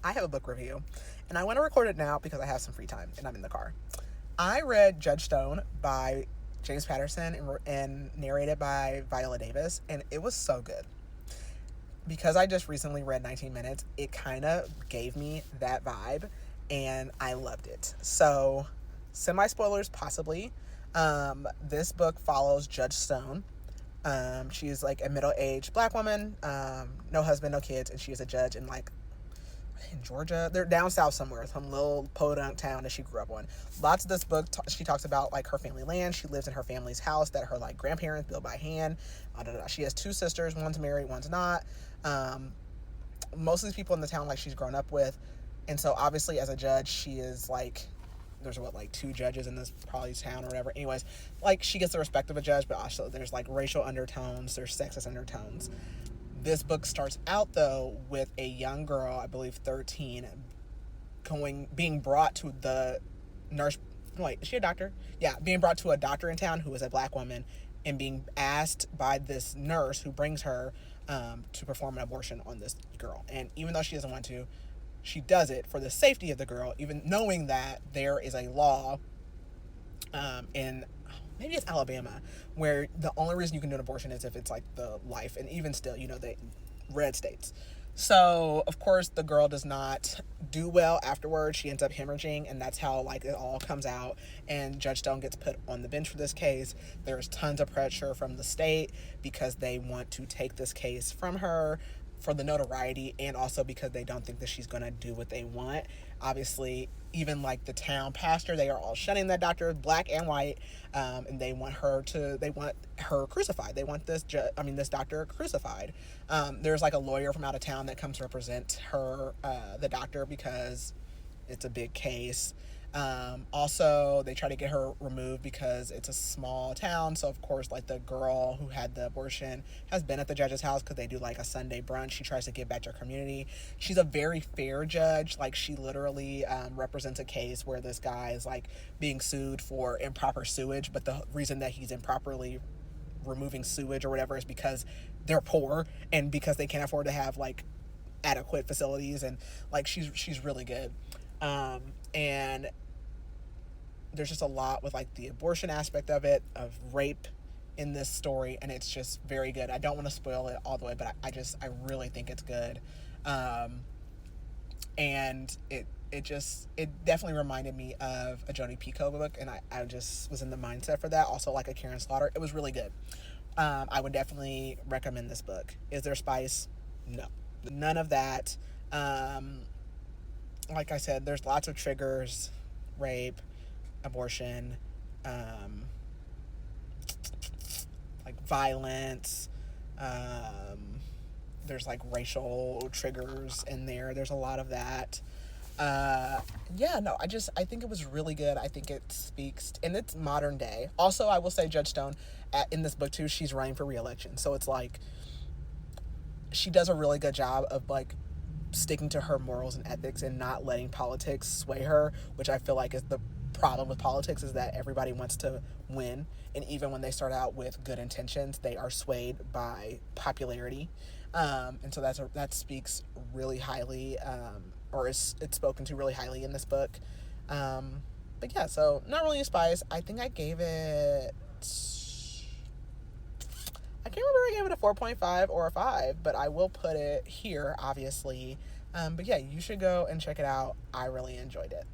I have a book review, and I want to record it now because I have some free time and I'm in the car. I read Judge Stone by James Patterson and narrated by Viola Davis, and it was so good. Because I just recently read 19 Minutes, it kind of gave me that vibe, and I loved it. So, semi-spoilers possibly. This book follows Judge Stone. She is like a middle-aged black woman, no husband, no kids, and she is a judge in Georgia. They're down south somewhere, some little podunk town that she grew up on. Lots of this book, she talks about like her family land. She lives in her family's house that her like grandparents built by hand. She has two sisters. One's married, one's not. Most of these people in the town like she's grown up with, and so obviously as a judge, she is like, there's like two judges in this probably town or whatever. Anyways, like she gets the respect of a judge, but also there's like racial undertones, there's sexist undertones. This book starts out though with a young girl, I believe 13, being brought to the nurse. Wait, is she a doctor? Yeah, being brought to a doctor in town who is a black woman, and being asked by this nurse who brings her to perform an abortion on this girl. And even though she doesn't want to, she does it for the safety of the girl, even knowing that there is a law in maybe it's Alabama, where the only reason you can do an abortion is if it's like the life, and even still, they red states. So of course the girl does not do well afterwards. She ends up hemorrhaging, and that's how like it all comes out. And Judge Stone gets put on the bench for this case. There's tons of pressure from the state because they want to take this case from her for the notoriety, and also because they don't think that she's going to do what they want. Obviously, even like the town pastor, they are all shunning that doctor, black and white, and they want her crucified. They want this doctor crucified. There's like a lawyer from out of town that comes to represent her, the doctor, because it's a big case. Also, they try to get her removed because it's a small town. So, of course, like the girl who had the abortion has been at the judge's house because they do like a Sunday brunch. She tries to give back to her community. She's a very fair judge. Like, she literally represents a case where this guy is like being sued for improper sewage. But the reason that he's improperly removing sewage or whatever is because they're poor and because they can't afford to have like adequate facilities. And like, she's really good. And there's just a lot with like the abortion aspect of it, of rape in this story, and it's just very good. I don't want to spoil it all the way, but I really think it's good. And it definitely reminded me of a Jodi Picoult book, and I just was in the mindset for that. Also like a Karen Slaughter. It was really good. I would definitely recommend this book. Is there spice? No. None of that. Like I said, there's lots of triggers: rape, abortion, like violence. There's like racial triggers in there. There's a lot of that. I think it was really good. I think it speaks, and it's modern day. Also, I will say Judge Stone, in this book too, she's running for re-election. So it's like, she does a really good job of like sticking to her morals and ethics and not letting politics sway her, which I feel like is the problem with politics, is that everybody wants to win, and even when they start out with good intentions, they are swayed by popularity, and so that speaks really highly, it's spoken to really highly in this book. But yeah, so not really a spice. I think I gave it, I can't remember if I gave it a 4.5 or a 5, but I will put it here, obviously. But yeah, you should go and check it out. I really enjoyed it.